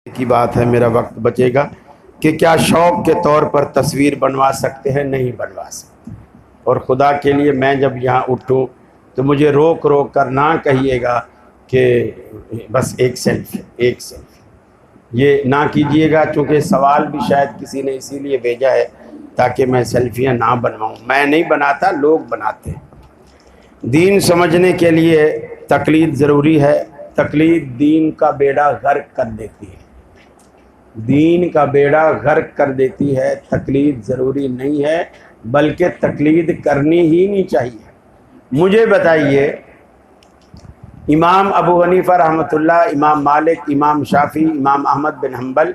की बात है, मेरा वक्त बचेगा कि क्या शौक के तौर पर तस्वीर बनवा सकते हैं? नहीं बनवा सकते। और खुदा के लिए मैं जब यहाँ उठूँ तो मुझे रोक रोक कर ना कहिएगा कि बस एक सेल्फी, एक सेल्फी, ये ना कीजिएगा, क्योंकि सवाल भी शायद किसी ने इसीलिए भेजा है ताकि मैं सेल्फियाँ ना बनवाऊँ। मैं नहीं बनाता, लोग बनाते हैं। दीन समझने के लिए तकलीद ज़रूरी है। तकलीद दीन का बेड़ा गर्क कर देती है, दीन का बेड़ा गर्क कर देती है। तकलीद ज़रूरी नहीं है, बल्कि तकलीद करनी ही नहीं चाहिए। मुझे बताइए, इमाम अबू हनीफा रहमतुल्लाह, इमाम मालिक, इमाम शाफी, इमाम अहमद बिन हम्बल,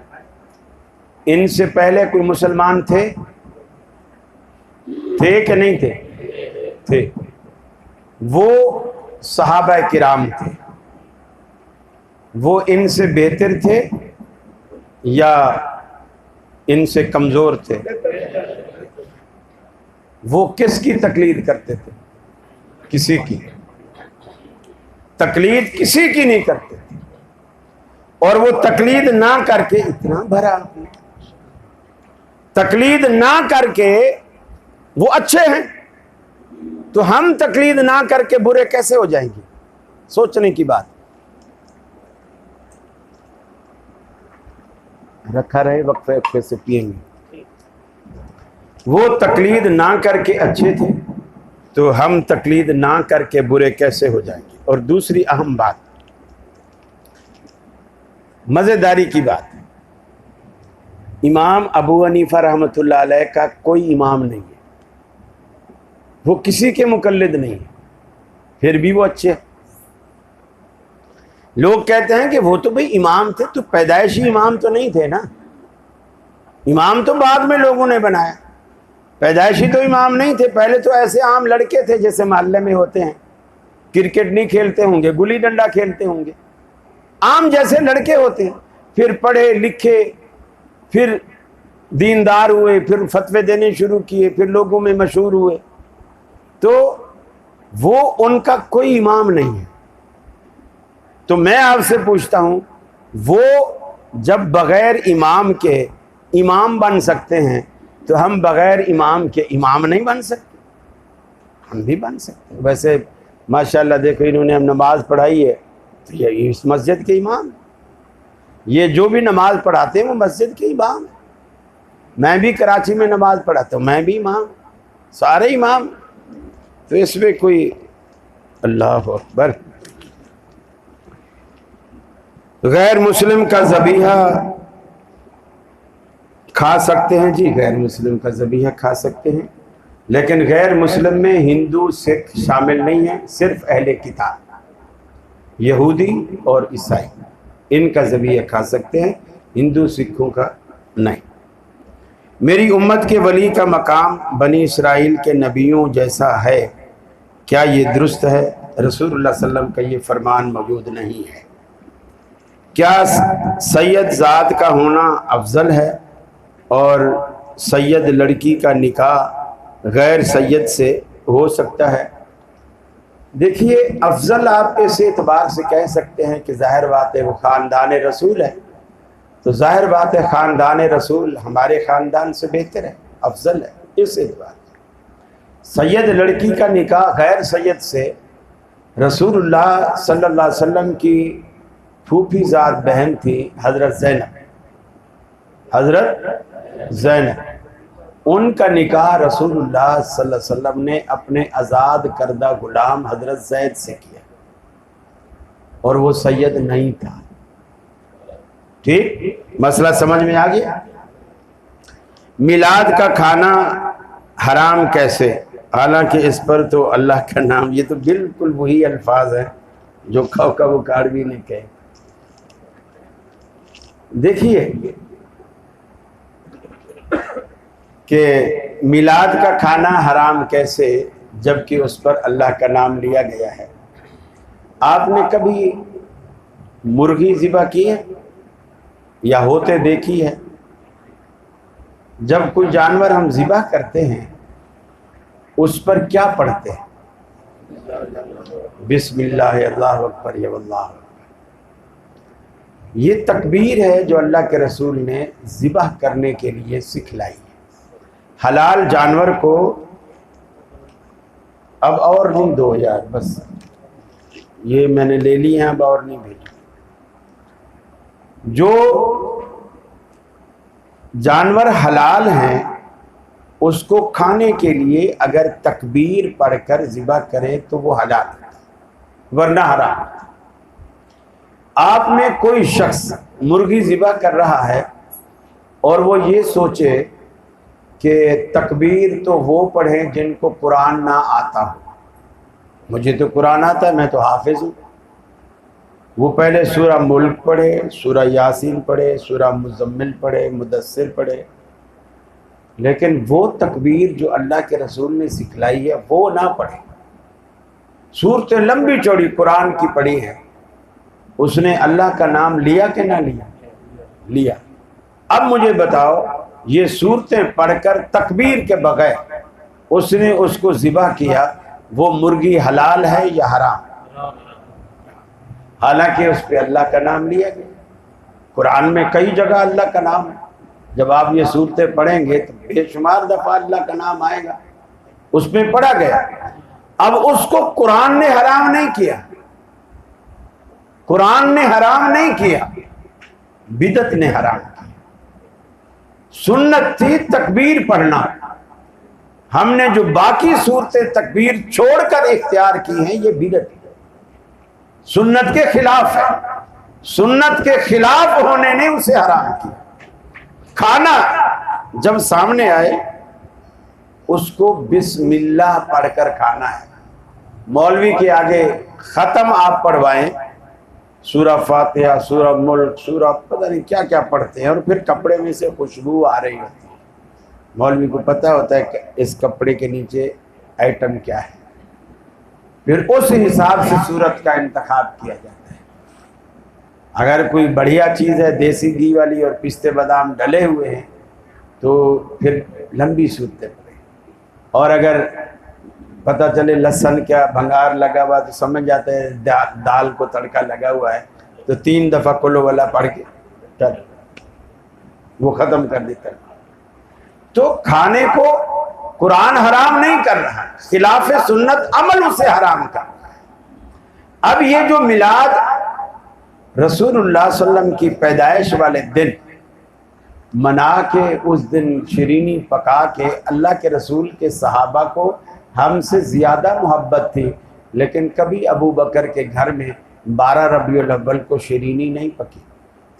इनसे पहले कोई मुसलमान थे कि नहीं थे? थे। वो सहाबा किराम थे, वो इनसे बेहतर थे या इनसे कमज़ोर थे? वो किसकी तकलीद करते थे? किसी की तकलीद किसी की नहीं करते थे। और वो तकलीद ना करके इतना भरा, तकलीद ना करके वो अच्छे हैं, तो हम तकलीद ना करके बुरे कैसे हो जाएंगे? सोचने की बात। रखा रहे, वक्फे वक्फे से पिएंगे। वो तकलीद ना करके अच्छे थे, तो हम तकलीद ना करके बुरे कैसे हो जाएंगे? और दूसरी अहम बात, मज़ेदारी की बात, इमाम अबू हनीफा रहमतुल्लाह अलैह का कोई इमाम नहीं है, वो किसी के मुकल्लिद नहीं है, फिर भी वो अच्छे हैं। लोग कहते हैं कि वो तो भाई इमाम थे, तो पैदाइशी इमाम तो नहीं थे ना, इमाम तो बाद में लोगों ने बनाया, पैदाइशी तो इमाम नहीं थे। पहले तो ऐसे आम लड़के थे जैसे मोहल्ले में होते हैं, क्रिकेट नहीं खेलते होंगे, गुल्ली डंडा खेलते होंगे, आम जैसे लड़के होते हैं। फिर पढ़े लिखे, फिर दीनदार हुए, फिर फतवे देने शुरू किए, फिर लोगों में मशहूर हुए। तो वो उनका कोई इमाम नहीं है। तो मैं आपसे पूछता हूं, वो जब बगैर इमाम के इमाम बन सकते हैं, तो हम बगैर इमाम के इमाम नहीं बन सकते? हम भी बन सकते हैं। वैसे माशाल्लाह देखो, इन्होंने हम नमाज पढ़ाई है, तो ये इस मस्जिद के इमाम, ये जो भी नमाज पढ़ाते हैं वो मस्जिद के इमाम है। मैं भी कराची में नमाज पढ़ाता हूँ, मैं भी इमाम, सारे इमाम। तो इसमें कोई, अल्लाह अकबर। गैर मुस्लिम का ज़बीहा खा सकते हैं? जी, गैर मुस्लिम का ज़बीहा खा सकते हैं, लेकिन गैर मुस्लिम में हिंदू सिख शामिल नहीं है, सिर्फ अहले किताब, यहूदी और ईसाई, इनका ज़बीहा खा सकते हैं, हिंदू सिखों का नहीं। मेरी उम्मत के वली का मकाम बनी इसराइल के नबियों जैसा है, क्या ये दुरुस्त है? रसूलुल्लाह सल्लल्लाहु अलैहि वसल्लम का ये फरमान मौजूद नहीं है। क्या सैयद ज़ात का होना अफजल है और सैयद लड़की का निकाह गैर सैयद से हो सकता है? देखिए, अफजल आप इस एतबार से कह सकते हैं कि ज़ाहिर बात है वो ख़ानदान रसूल है, तो ज़ाहिर बात है ख़ानदान रसूल हमारे ख़ानदान से बेहतर है, अफजल है। इस एतबार सैयद लड़की का निकाह गैर सैयद से, रसूलुल्लाह सल्लल्लाहु अलैहि वसल्लम की फूफी ज़ात बहन थी हज़रत ज़ैनब, हज़रत ज़ैनब, उनका निकाह रसूलुल्लाह सल्लल्लाहु अलैहि वसल्लम ने अपने आज़ाद करदा गुलाम हज़रत ज़ैद से किया, और वो सैयद नहीं था। ठीक, मसला समझ में आ गया? मिलाद का खाना हराम कैसे? हालांकि इस पर तो अल्लाह का नाम, ये तो बिल्कुल वही अल्फाज है जो कौकब काड़वी ने कहे। देखिए कि मिलाद का खाना हराम कैसे, जबकि उस पर अल्लाह का नाम लिया गया है। आपने कभी मुर्गी ज़िबा की है या होते देखी है? जब कोई जानवर हम ज़िबा करते हैं, उस पर क्या पढ़ते हैं? बिस्मिल्लाह, अल्लाहु अकबर, या अल्लाह। ये तकबीर है जो अल्लाह के रसूल ने ज़िबह करने के लिए सिखलाई है। हलाल जानवर को अब और नहीं दो यार, बस ये मैंने ले ली हैं, अब और नहीं भेजी। जो जानवर हलाल हैं उसको खाने के लिए अगर तकबीर पढ़कर ज़िबह करे तो वो हलाल है, वरना हराम। आप में कोई शख्स मुर्गी ज़िबह कर रहा है और वो ये सोचे कि तकबीर तो वो पढ़े जिनको कुरान ना आता हो। मुझे तो कुरान आता है, मैं तो हाफिज हूँ। वो पहले सूरा मुल्क पढ़े, सूरा यासीन पढ़े, सूरा मुज़म्मिल पढ़े, मुदस्सिर पढ़े, लेकिन वो तकबीर जो अल्लाह के रसूल ने सिखलाई है वो ना पढ़े। सूरतें लंबी चौड़ी कुरान की पढ़ी है, उसने अल्लाह का नाम लिया कि ना लिया? लिया। अब मुझे बताओ, ये सूरतें पढ़कर तकबीर के बगैर उसने उसको ज़िबह किया, वो मुर्गी हलाल है या हराम? हालांकि उस पर अल्लाह का नाम लिया गया। कुरान में कई जगह अल्लाह का नाम है। जब आप ये सूरतें पढ़ेंगे तो बेशुमार दफा अल्लाह का नाम आएगा, उसमें पढ़ा गया। अब उसको कुरान ने हराम नहीं किया, कुरान ने हराम नहीं किया, बिदत ने हराम किया। सुन्नत थी तकबीर पढ़ना, हमने जो बाकी सूरतें तकबीर छोड़कर इख्तियार की हैं ये बिदत है, सुन्नत के खिलाफ है। सुन्नत के खिलाफ होने ने उसे हराम किया। खाना जब सामने आए उसको बिस्मिल्लाह पढ़कर खाना है। मौलवी के आगे खत्म आप पढ़वाएं, सूरा फातिहा, सूरा मुल्क, सूरा पता नहीं क्या क्या पढ़ते हैं, और फिर कपड़े में से खुशबू आ रही होती है। मौलवी को पता होता है कि इस कपड़े के नीचे आइटम क्या है, फिर उस हिसाब से सूरत का इंतखाब किया जाता है। अगर कोई बढ़िया चीज़ है, देसी घी वाली और पिस्ते बादाम डले हुए हैं, तो फिर लंबी सूरतें पड़े। और अगर पता चले लहसुन क्या भंगार लगा हुआ तो समझ जाते हैं दाल को तड़का लगा हुआ है, तो 3 दफ़ा कुल्लो वाला पढ़ के चल वो ख़त्म कर देता है। तो खाने को कुरान हराम नहीं कर रहा, खिलाफ सुन्नत अमल उसे हराम कर रहा है। अब ये जो मिलाद रसूलुल्लाह सल्लल्लाहु अलैहि वसल्लम की पैदाइश वाले दिन मना के, उस दिन शिरीनी पका के, अल्लाह के रसूल के सहाबा को हमसे ज़्यादा मोहब्बत थी, लेकिन कभी अबू बकर के घर में 12 रबीउल अव्वल को शिरीनी नहीं पकी,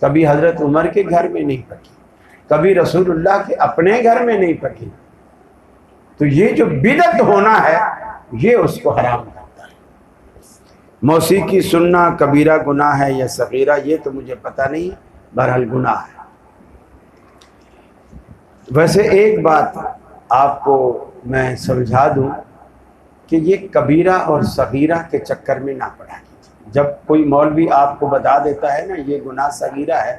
कभी हज़रत उमर के घर में नहीं पकी, कभी रसूलुल्लाह के अपने घर में नहीं पकी। तो ये जो बिदअत होना है ये उसको हराम करता है। मौसीकी सुनना कबीरा गुनाह है या सगीरा, ये तो मुझे पता नहीं, बहरहाल गुनाह है। वैसे एक बात आपको मैं समझा दूं कि ये कबीरा और सगीरा के चक्कर में ना पड़ा कीजिए। जब कोई मौलवी आपको बता देता है ना ये गुनाह सगीरा है,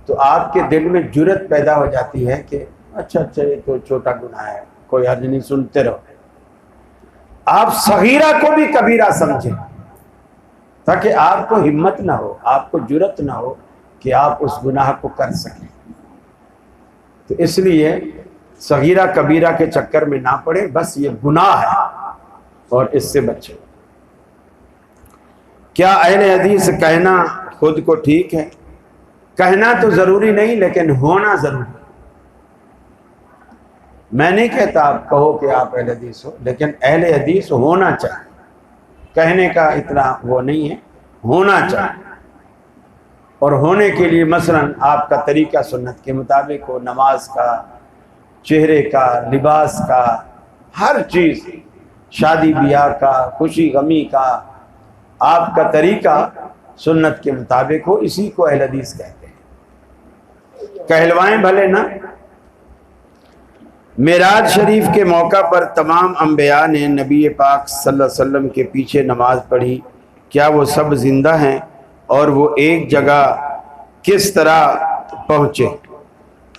तो आपके दिल में जुर्रत पैदा हो जाती है कि अच्छा ये तो छोटा गुनाह है, कोई हर्ज नहीं, सुनते रहो। आप सगीरा को भी कबीरा समझें ताकि आपको हिम्मत ना हो, आपको जुर्रत ना हो कि आप उस गुनाह को कर सकें। तो इसलिए सगीरा कबीरा के चक्कर में ना पड़े, बस ये गुनाह है और इससे बचें। क्या अहले हदीस कहना खुद को ठीक है? कहना तो जरूरी नहीं, लेकिन होना जरूरी। मैं नहीं कहता आप कहो कि आप अहले हदीस हो, लेकिन अहले हदीस होना चाहिए। कहने का इतना वो नहीं है, होना चाहिए। और होने के लिए मसलन आपका तरीका सुन्नत के मुताबिक हो, नमाज का, चेहरे का, लिबास का, हर चीज़, शादी ब्याह का, खुशी गमी का, आपका तरीका सुन्नत के मुताबिक हो, इसी को अहले हदीस कहते हैं। कहलवाएं भले ना। मेराज शरीफ के मौका पर तमाम अंबिया ने नबी पाक सल्लल्लाहु अलैहि वसल्लम के पीछे नमाज पढ़ी, क्या वो सब जिंदा हैं और वो एक जगह किस तरह पहुँचे?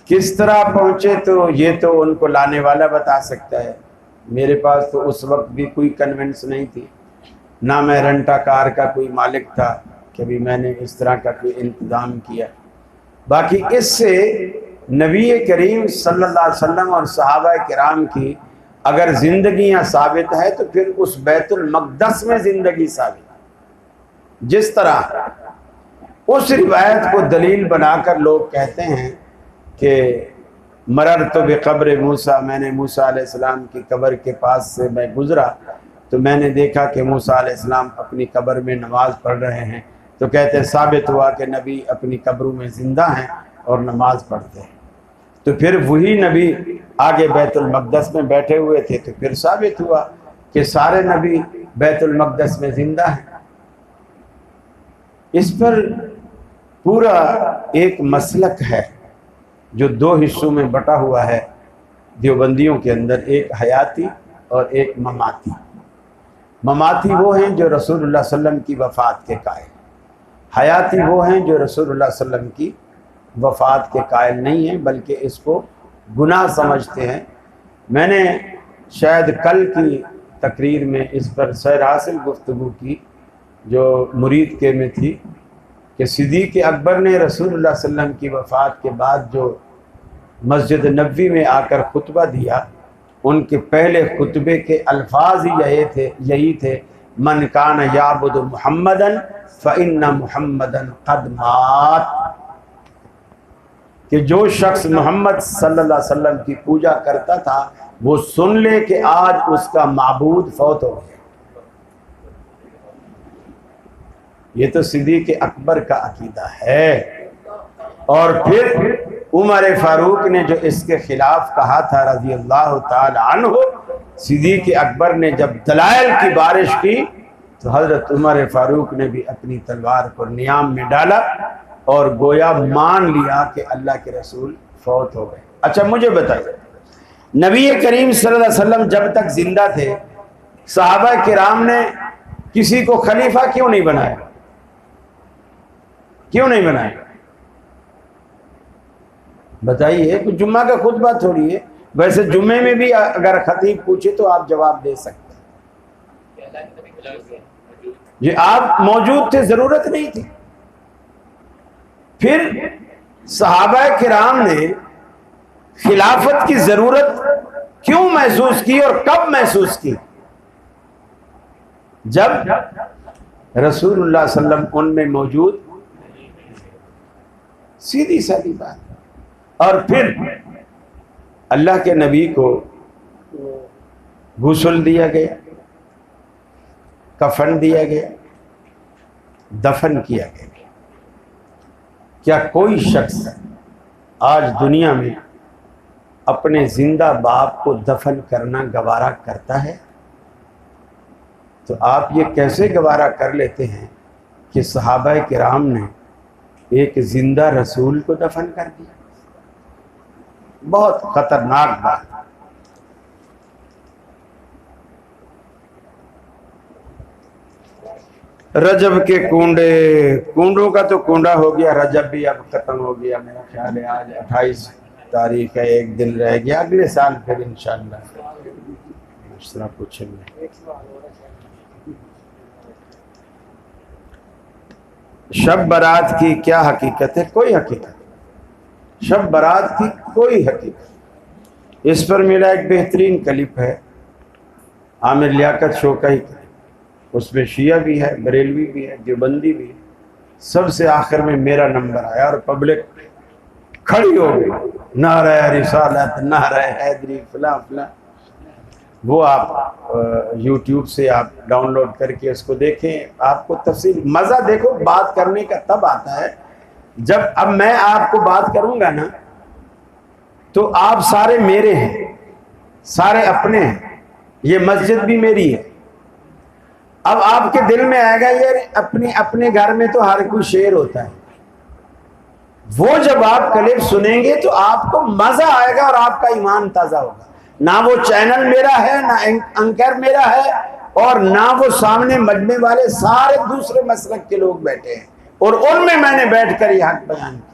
किस तरह पहुँचे तो ये तो उनको लाने वाला बता सकता है। मेरे पास तो उस वक्त भी कोई कन्वेंस नहीं थी, ना मैं रेंटा कार का कोई मालिक था, कि अभी मैंने इस तरह का कोई इंतज़ाम किया। बाकी इससे नबी करीम सल्लल्लाहु अलैहि वसल्लम और सहाबा किराम की अगर जिंदगियां साबित है तो फिर उस बैतुल मक़दस में जिंदगी साबित है। जिस तरह उस रिवायत को दलील बनाकर लोग कहते हैं कि मरर तो बेक़ब्र मूसा, मैंने मूसा अलैहिस्सलाम की कब्र के पास से मैं गुजरा तो मैंने देखा कि मूसा अलैहिस्सलाम अपनी कब्र में नमाज पढ़ रहे हैं, तो कहते हैं साबित हुआ कि नबी अपनी कब्रों में ज़िंदा हैं और नमाज पढ़ते हैं। तो फिर वही नबी आगे बैतुल मक़दस में बैठे हुए थे, तो फिर साबित हुआ कि सारे नबी बैतुल मक़दस में ज़िंदा हैं। इस पर पूरा एक मसलक है जो दो हिस्सों में बटा हुआ है देवबंदियों के अंदर, एक हयाती और एक ममाती। ममाती वो हैं जो रसूलुल्लाह सल्लल्लाहु अलैहि वसल्लम की वफ़ात के कायल, हयाती वो हैं जो रसूलुल्लाह सल्लल्लाहु अलैहि वसल्लम की वफ़ात के कायल नहीं हैं बल्कि इसको गुनाह समझते हैं। मैंने शायद कल की तकरीर में इस पर सैर हासिल गुफ्तगू की जो मुरीद के में थी कि सिद्दीक़ अकबर ने रसूलुल्लाह सल्लल्लाहु अलैहि वसल्लम की वफ़ात के बाद जो मस्जिद नबवी में आकर खुतबा दिया, उनके पहले खुतबे के अल्फाज ही यही थे मन कान याबुदु मुहम्मदन फ़इन्ना मुहम्मदन क़द मात, कि जो शख्स मोहम्मद सल्लल्लाहु अलैहि वसल्लम की पूजा करता था वो सुन ले कि आज उसका माबूद फौत हो गया। ये तो सिद्दीक़ अकबर का अकीदा है। और फिर उमर फारूक ने जो इसके खिलाफ कहा था रज़ी अल्लाह ताला अन्हु, सिद्दीक़ अकबर ने जब दलाइल की बारिश की तो हज़रत उमर फारूक ने भी अपनी तलवार को नियाम में डाला और गोया मान लिया कि अल्लाह के रसूल फौत हो गए। अच्छा मुझे बताइए, नबी करीम सल्लल्लाहु अलैहि वसल्लम जब तक जिंदा थे सहाबा किराम ने किसी को खलीफा क्यों नहीं बनाया? क्यों नहीं बनाया? बताइए। कुछ जुम्मा का खुतबा थोड़ी है, वैसे जुम्मे में भी अगर खतीब पूछे तो आप जवाब दे सकते हैं। ये आप मौजूद थे, जरूरत नहीं थी। फिर सहाबा किराम ने खिलाफत की जरूरत क्यों महसूस की और कब महसूस की? जब रसूलुल्लाह सल्लल्लाहु अलैहि वसल्लम उनमें मौजूद, सीधी सादी बात। और फिर अल्लाह के नबी को गुस्ल दिया गया, कफन दिया गया, दफन किया गया। क्या कोई शख्स आज दुनिया में अपने जिंदा बाप को दफन करना गवारा करता है? तो आप ये कैसे गवारा कर लेते हैं कि सहाबा किराम ने एक जिंदा रसूल को दफन कर दिया? बहुत खतरनाक बात। रजब के कुंडों का तो कुंडा हो गया, रजब भी अब खत्म हो गया। मेरा ख्याल है आज 28 तारीख है, एक दिन रह गया, अगले साल फिर इंशाअल्लाह इस तरह पूछेंगे। शब बारात की क्या हकीकत है? कोई हकीकत। शब बारात की कोई हकीकत। इस पर मेरा एक बेहतरीन क्लिप है, आमिर लियाकत शो का ही क्लिप। उसमें शिया भी है, बरेलवी भी है, देवबंदी भी है। सबसे आखिर में मेरा नंबर आया और पब्लिक खड़ी हो गई, नारा रिसालत, नारा हैदरी, फला फला। वो आप YouTube से आप डाउनलोड करके उसको देखें, आपको तफसील मज़ा। देखो, बात करने का तब आता है जब, अब मैं आपको बात करूंगा ना तो आप सारे मेरे हैं, सारे अपने हैं, ये मस्जिद भी मेरी है। अब आपके दिल में आएगा यार अपने घर में तो हर कोई शेर होता है। वो जब आप क्लिप सुनेंगे तो आपको मजा आएगा और आपका ईमान ताजा होगा। ना वो चैनल मेरा है, ना एंकर मेरा है, और ना वो सामने मजमे वाले सारे दूसरे मसलक के लोग बैठे हैं और उनमें मैंने बैठकर ये हक बयान किया।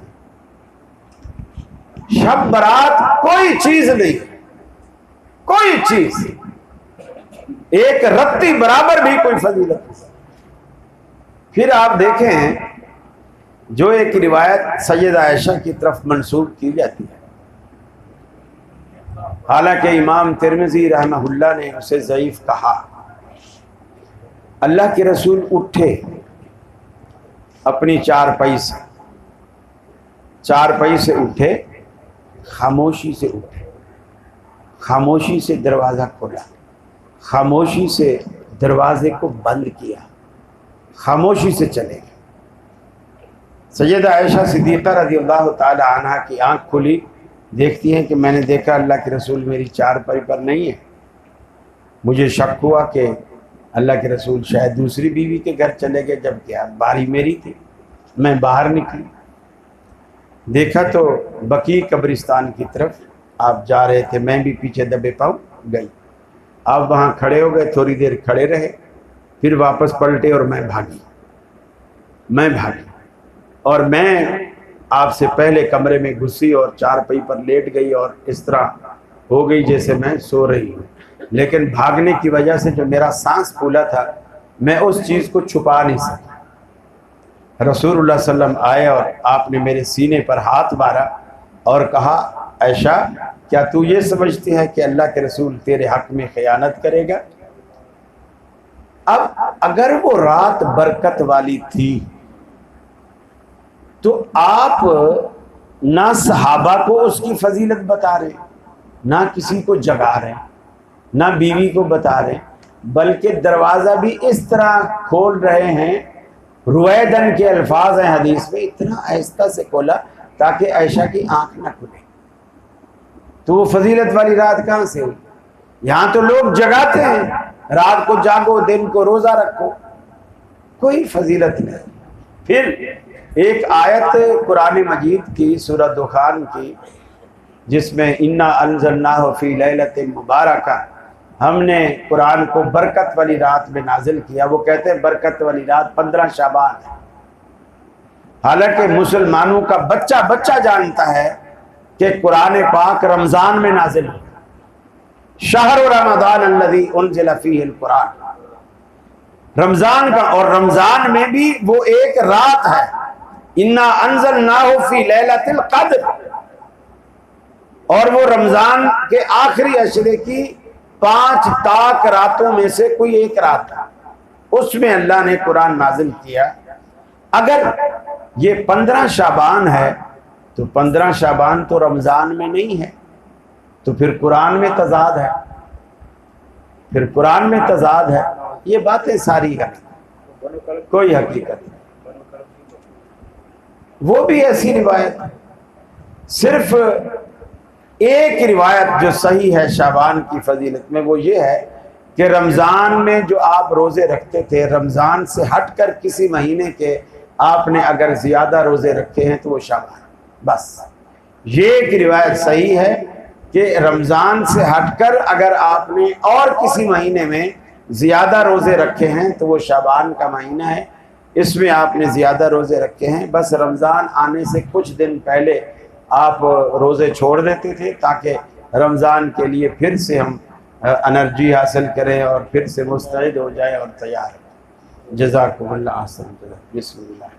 शब बारात कोई चीज नहीं, कोई चीज, एक रत्ती बराबर भी कोई फजीलत नहीं। फिर आप देखें जो एक रिवायत सैयदा आयशा की तरफ मंसूब की जाती है, हालांकि इमाम तिरमिज़ी रहमहुल्लाह ने उसे ज़ईफ़ कहा। अल्लाह के रसूल उठे अपनी चारपाई से उठे, खामोशी से उठे, खामोशी से दरवाज़ा खोला, खामोशी से दरवाजे को बंद किया, खामोशी से चले गए। सैयदा आयशा सिद्दीक़ा रज़ियल्लाहु ताला अन्हा की आँख खुली, देखती हैं कि मैंने देखा अल्लाह के रसूल मेरी चारपाई पर नहीं है। मुझे शक हुआ कि अल्लाह के रसूल शायद दूसरी बीवी के घर चले गए, जबकि बारी मेरी थी। मैं बाहर निकली, देखा तो बकी कब्रिस्तान की तरफ आप जा रहे थे, मैं भी पीछे दबे पाँव गई। आप वहाँ खड़े हो गए, थोड़ी देर खड़े रहे, फिर वापस पलटे और मैं भागी और मैं आपसे पहले कमरे में घुसी और चारपाई पर लेट गई और इस तरह हो गई जैसे मैं सो रही हूँ। लेकिन भागने की वजह से जो मेरा सांस फूला था, मैं उस चीज़ को छुपा नहीं सका। रसूलुल्लाह सल्लल्लाहु अलैहि वसल्लम आए और आपने मेरे सीने पर हाथ मारा और कहा, आयशा क्या तू ये समझती है कि अल्लाह के रसूल तेरे हक में खयानत करेगा? अब अगर वो रात बरकत वाली थी तो आप ना सहाबा को उसकी फजीलत बता रहे, ना किसी को जगा रहे, ना बीवी को बता रहे, बल्कि दरवाज़ा भी इस तरह खोल रहे हैं। रुवैदन के अल्फाज हैं हदीस में, इतना आहिस्ता से खोला ताकि आयशा की आंख ना खुले। तो वो फजीलत वाली रात कहाँ से हुई? यहाँ तो लोग जगाते हैं, रात को जागो, दिन को रोज़ा रखो, कोई फजीलत नहीं। फिर एक आयत कुरान मजीद की सूरह दुखान की, जिसमें इन्ना अंज़लनाहु फी लैलतिन मुबारका, हमने कुरान को बरकत वाली रात में नाजिल किया। वो कहते हैं बरकत वाली रात 15 शाबान है। हालांकि मुसलमानों का बच्चा बच्चा जानता है कि कुरान पाक रमज़ान में नाजिल हुआ। शहर रमज़ान अल्लज़ी उन्ज़िला फ़ीहिल कुरान, रमज़ान का, और रमज़ान में भी वो एक रात है, इन्ना अंज़लनाहु फ़ी लैलतिल क़द्र, और वो रमज़ान के आखिरी अशरे की 5 ताक रातों में से कोई एक रात है, उसमें अल्लाह ने कुरान नाजिल किया। अगर ये 15 शाबान है तो 15 शाबान तो रमज़ान में नहीं है, तो फिर कुरान में तज़ाद है, फिर कुरान में तज़ाद है। ये बातें सारी है, कोई हकीकत नहीं। वो भी ऐसी रिवायत, सिर्फ एक रिवायत जो सही है शाबान की फजीलत में, वो ये है कि रमज़ान में जो आप रोज़े रखते थे, रमज़ान से हटकर किसी महीने के आपने अगर ज़्यादा रोज़े रखे हैं तो वो शाबान, बस ये एक रिवायत सही है कि रमज़ान से हटकर अगर आपने और किसी महीने में ज़्यादा रोज़े रखे हैं तो वो शाबान का महीना है, इसमें आपने ज़्यादा रोज़े रखे हैं। बस रमज़ान आने से कुछ दिन पहले आप रोज़े छोड़ देते थे ताकि रमज़ान के लिए फिर से हम एनर्जी हासिल करें और फिर से मुस्तैद हो जाए और तैयार। जज़ाकुमुल्लाह अहसन। बिस्मिल्लाह।